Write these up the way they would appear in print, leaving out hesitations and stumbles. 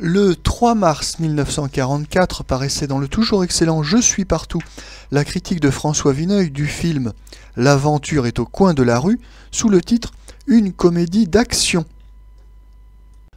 Le 3 mars 1944 paraissait dans le toujours excellent Je suis partout la critique de François Vineuil du film L'aventure est au coin de la rue sous le titre Une comédie d'action.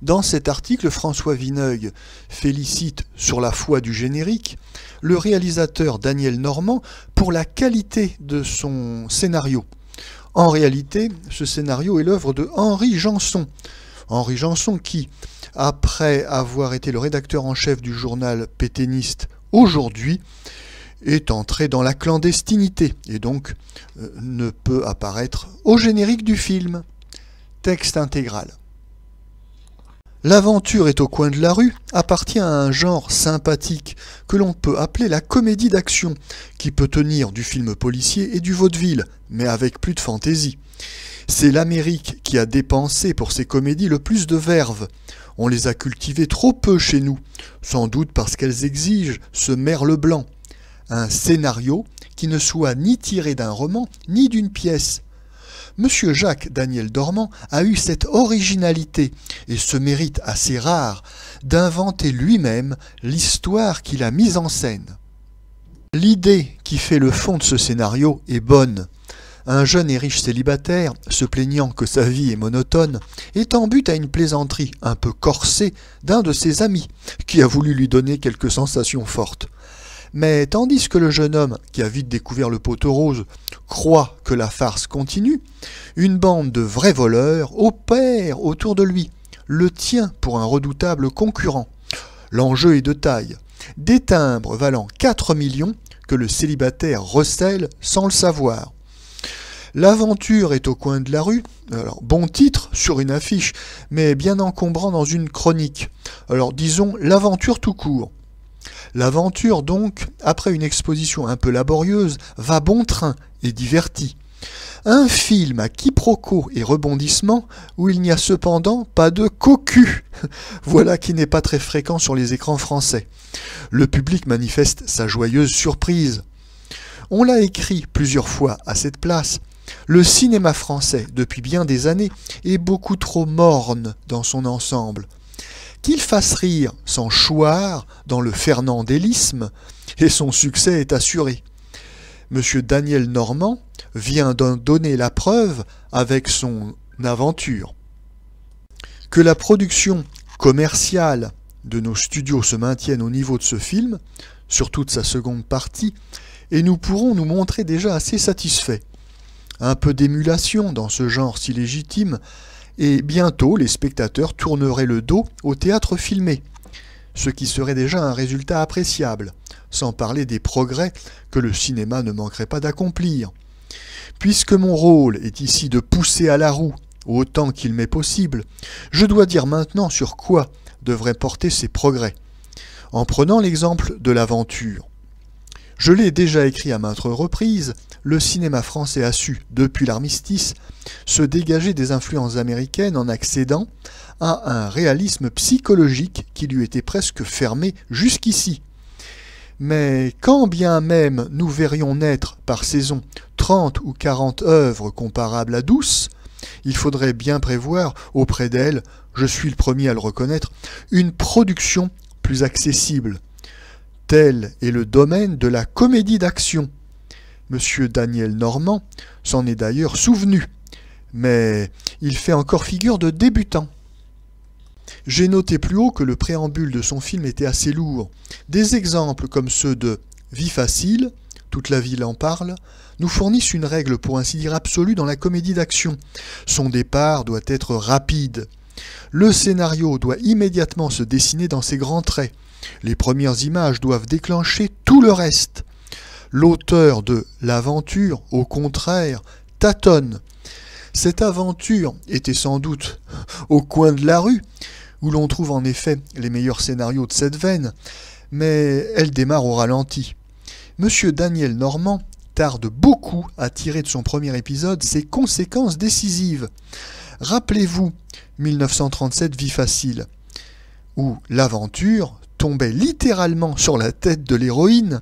Dans cet article, François Vineuil félicite sur la foi du générique le réalisateur Daniel Normand pour la qualité de son scénario. En réalité, ce scénario est l'œuvre de Henri Janson. Henri Janson qui, après avoir été le rédacteur en chef du journal pétainiste Aujourd'hui, est entré dans la clandestinité et donc ne peut apparaître au générique du film. Texte intégral. L'aventure est au coin de la rue appartient à un genre sympathique que l'on peut appeler la comédie d'action, qui peut tenir du film policier et du vaudeville, mais avec plus de fantaisie. C'est l'Amérique qui a dépensé pour ces comédies le plus de verve. On les a cultivées trop peu chez nous, sans doute parce qu'elles exigent ce merle blanc. Un scénario qui ne soit ni tiré d'un roman, ni d'une pièce. Monsieur Jacques Daniel Normand a eu cette originalité et ce mérite assez rare d'inventer lui-même l'histoire qu'il a mise en scène. L'idée qui fait le fond de ce scénario est bonne. Un jeune et riche célibataire, se plaignant que sa vie est monotone, est en but à une plaisanterie un peu corsée d'un de ses amis, qui a voulu lui donner quelques sensations fortes. Mais tandis que le jeune homme, qui a vite découvert le poteau rose, croit que la farce continue, une bande de vrais voleurs opère autour de lui, le tient pour un redoutable concurrent. L'enjeu est de taille. Des timbres valant 4 millions que le célibataire recèle sans le savoir. L'aventure est au coin de la rue, alors bon titre sur une affiche, mais bien encombrant dans une chronique. Alors disons l'aventure tout court. L'aventure donc, après une exposition un peu laborieuse, va bon train et divertit. Un film à quiproquos et rebondissements où il n'y a cependant pas de cocu. Voilà qui n'est pas très fréquent sur les écrans français. Le public manifeste sa joyeuse surprise. On l'a écrit plusieurs fois à cette place. Le cinéma français, depuis bien des années, est beaucoup trop morne dans son ensemble. Qu'il fasse rire sans choir dans le fernandélisme, et son succès est assuré. Monsieur Daniel Normand vient d'en donner la preuve avec son aventure. Que la production commerciale de nos studios se maintienne au niveau de ce film, surtout de sa seconde partie, et nous pourrons nous montrer déjà assez satisfaits. Un peu d'émulation dans ce genre si légitime, et bientôt les spectateurs tourneraient le dos au théâtre filmé, ce qui serait déjà un résultat appréciable, sans parler des progrès que le cinéma ne manquerait pas d'accomplir. Puisque mon rôle est ici de pousser à la roue autant qu'il m'est possible, je dois dire maintenant sur quoi devraient porter ces progrès, en prenant l'exemple de l'aventure. Je l'ai déjà écrit à maintes reprises, le cinéma français a su, depuis l'armistice, se dégager des influences américaines en accédant à un réalisme psychologique qui lui était presque fermé jusqu'ici. Mais quand bien même nous verrions naître par saison 30 ou 40 œuvres comparables à Douce, il faudrait bien prévoir auprès d'elles, je suis le premier à le reconnaître, une production plus accessible. Tel est le domaine de la comédie d'action. Monsieur Daniel Normand s'en est d'ailleurs souvenu, mais il fait encore figure de débutant. J'ai noté plus haut que le préambule de son film était assez lourd. Des exemples comme ceux de « Vie facile », toute la ville en parle, nous fournissent une règle pour ainsi dire absolue dans la comédie d'action. Son départ doit être rapide. Le scénario doit immédiatement se dessiner dans ses grands traits. Les premières images doivent déclencher tout le reste. L'auteur de l'aventure, au contraire, tâtonne. Cette aventure était sans doute au coin de la rue, où l'on trouve en effet les meilleurs scénarios de cette veine, mais elle démarre au ralenti. Monsieur Daniel Normand tarde beaucoup à tirer de son premier épisode ses conséquences décisives. Rappelez-vous 1937 Vie facile, où l'aventure tombait littéralement sur la tête de l'héroïne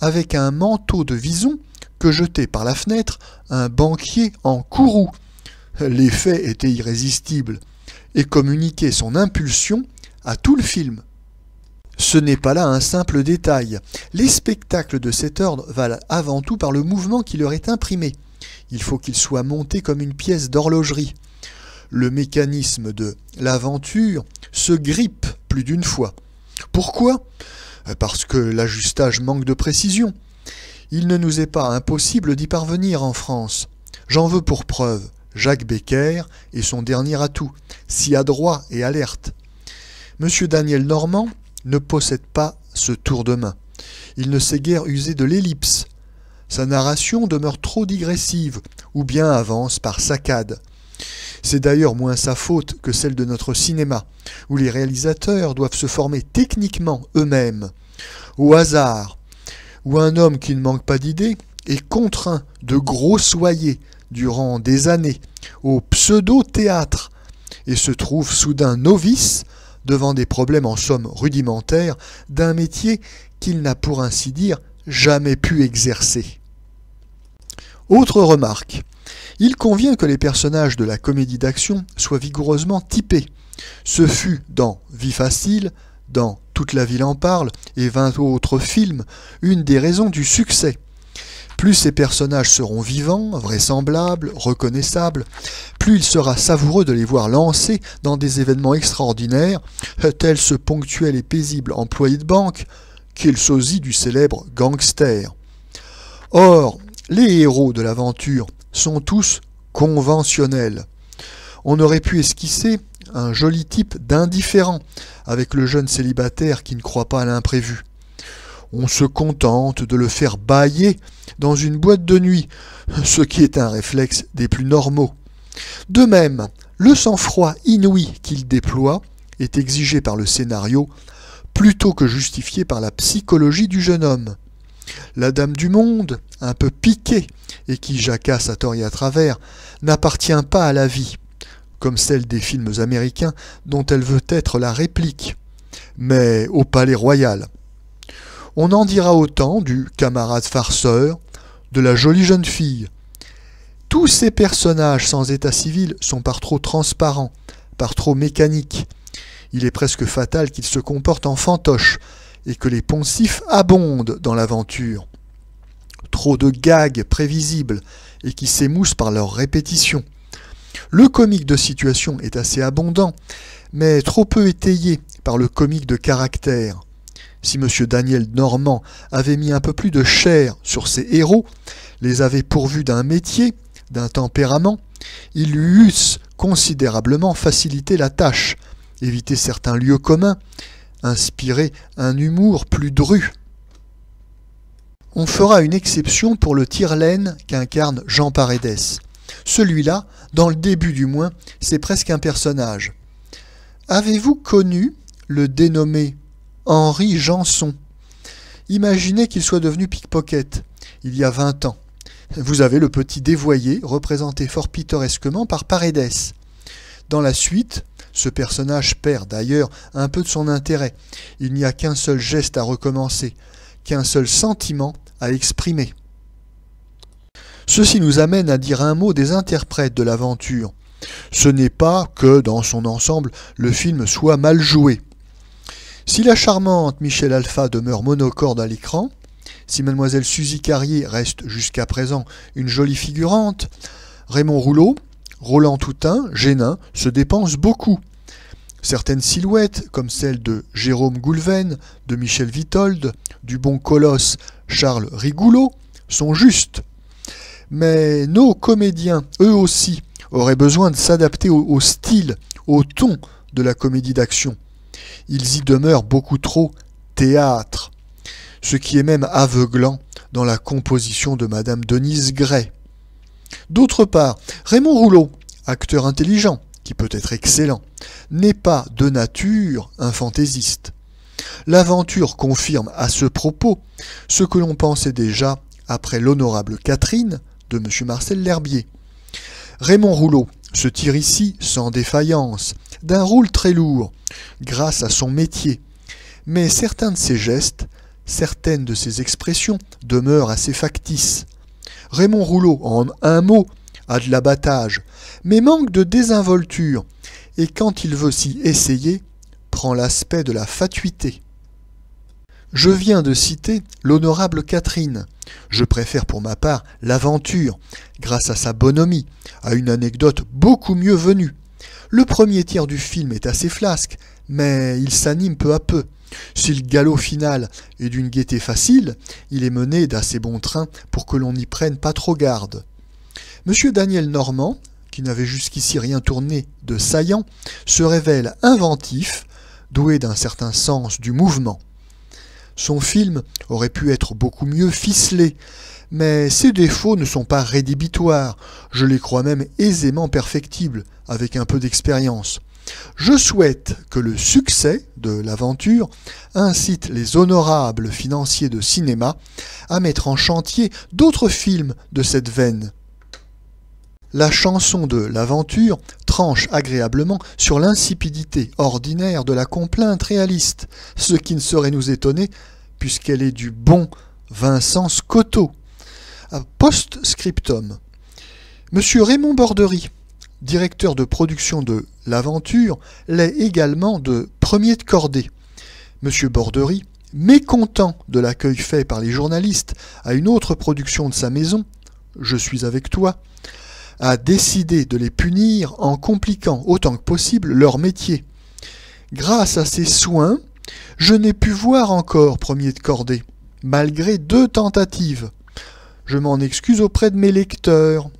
avec un manteau de vison que jetait par la fenêtre un banquier en courroux. L'effet était irrésistible et communiquait son impulsion à tout le film. Ce n'est pas là un simple détail. Les spectacles de cet ordre valent avant tout par le mouvement qui leur est imprimé. Il faut qu'ils soient montés comme une pièce d'horlogerie. Le mécanisme de l'aventure se grippe plus d'une fois. Pourquoi ? Parce que l'ajustage manque de précision. Il ne nous est pas impossible d'y parvenir en France. J'en veux pour preuve Jacques Becker et son dernier atout, si adroit et alerte. M. Daniel Normand ne possède pas ce tour de main. Il ne sait guère user de l'ellipse. Sa narration demeure trop digressive, ou bien avance par saccades. C'est d'ailleurs moins sa faute que celle de notre cinéma, où les réalisateurs doivent se former techniquement eux-mêmes, au hasard, où un homme qui ne manque pas d'idées est contraint de grossoyer durant des années au pseudo-théâtre et se trouve soudain novice devant des problèmes en somme rudimentaires d'un métier qu'il n'a pour ainsi dire jamais pu exercer. Autre remarque, il convient que les personnages de la comédie d'action soient vigoureusement typés. Ce fut dans Vie facile, dans Toute la ville en parle et 20 autres films, une des raisons du succès. Plus ces personnages seront vivants, vraisemblables, reconnaissables, plus il sera savoureux de les voir lancés dans des événements extraordinaires, tels ce ponctuel et paisible employé de banque, qui est le sosie du célèbre gangster. Or, les héros de l'aventure sont tous conventionnels. On aurait pu esquisser un joli type d'indifférent avec le jeune célibataire qui ne croit pas à l'imprévu. On se contente de le faire bâiller dans une boîte de nuit, ce qui est un réflexe des plus normaux. De même, le sang-froid inouï qu'il déploie est exigé par le scénario plutôt que justifié par la psychologie du jeune homme. La dame du monde, un peu piquée et qui jacasse à tort et à travers, n'appartient pas à la vie, comme celle des films américains dont elle veut être la réplique, mais au palais royal. On en dira autant du camarade farceur, de la jolie jeune fille. Tous ces personnages sans état civil sont par trop transparents, par trop mécaniques. Il est presque fatal qu'ils se comportent en fantoches et que les poncifs abondent dans l'aventure. Trop de gags prévisibles et qui s'émoussent par leur répétition. Le comique de situation est assez abondant, mais trop peu étayé par le comique de caractère. Si M. Daniel Normand avait mis un peu plus de chair sur ses héros, les avait pourvus d'un métier, d'un tempérament, ils lui eussent considérablement facilité la tâche, évité certains lieux communs, inspiré un humour plus dru. On fera une exception pour le tire-laine qu'incarne Jean Paredes. Celui-là, dans le début du moins, c'est presque un personnage. Avez-vous connu le dénommé Henri Janson? Imaginez qu'il soit devenu pickpocket il y a 20 ans. Vous avez le petit dévoyé représenté fort pittoresquement par Paredes. Dans la suite, ce personnage perd d'ailleurs un peu de son intérêt. Il n'y a qu'un seul geste à recommencer, qu'un seul sentiment à exprimer. Ceci nous amène à dire un mot des interprètes de l'aventure. Ce n'est pas que, dans son ensemble, le film soit mal joué. Si la charmante Michel Alpha demeure monocorde à l'écran, si mademoiselle Suzy Carrier reste jusqu'à présent une jolie figurante, Raymond Rouleau, Roland Toutain, Génin, se dépensent beaucoup. Certaines silhouettes, comme celle de Jérôme Goulven, de Michel Vitold, du bon colosse Charles Rigoulot, sont justes. Mais nos comédiens, eux aussi, auraient besoin de s'adapter au style, au ton de la comédie d'action. Ils y demeurent beaucoup trop théâtre, ce qui est même aveuglant dans la composition de Madame Denise Gray. D'autre part, Raymond Rouleau, acteur intelligent, qui peut être excellent, n'est pas de nature un fantaisiste. L'aventure confirme à ce propos ce que l'on pensait déjà après l'honorable Catherine de M. Marcel L'Herbier. Raymond Rouleau se tire ici sans défaillance d'un rôle très lourd, grâce à son métier, mais certains de ses gestes, certaines de ses expressions demeurent assez factices. Raymond Rouleau, en un mot, a de l'abattage, mais manque de désinvolture, et quand il veut s'y essayer, prend l'aspect de la fatuité. Je viens de citer l'honorable Catherine. Je préfère pour ma part l'aventure, grâce à sa bonhomie, à une anecdote beaucoup mieux venue. Le premier tiers du film est assez flasque, mais il s'anime peu à peu. Si le galop final est d'une gaieté facile, il est mené d'assez bon train pour que l'on n'y prenne pas trop garde. Monsieur Daniel Normand, qui n'avait jusqu'ici rien tourné de saillant, se révèle inventif, doué d'un certain sens du mouvement. Son film aurait pu être beaucoup mieux ficelé, mais ses défauts ne sont pas rédhibitoires, je les crois même aisément perfectibles, avec un peu d'expérience. Je souhaite que le succès de l'aventure incite les honorables financiers de cinéma à mettre en chantier d'autres films de cette veine. La chanson de l'aventure tranche agréablement sur l'insipidité ordinaire de la complainte réaliste, ce qui ne saurait nous étonner puisqu'elle est du bon Vincent Scotto. Post-scriptum. Monsieur Raymond Bordery, directeur de production de l'aventure, l'est également de Premier de Cordée. Monsieur Bordery, mécontent de l'accueil fait par les journalistes à une autre production de sa maison, Je suis avec toi, a décidé de les punir en compliquant autant que possible leur métier. Grâce à ses soins, je n'ai pu voir encore Premier de Cordée, malgré 2 tentatives. Je m'en excuse auprès de mes lecteurs.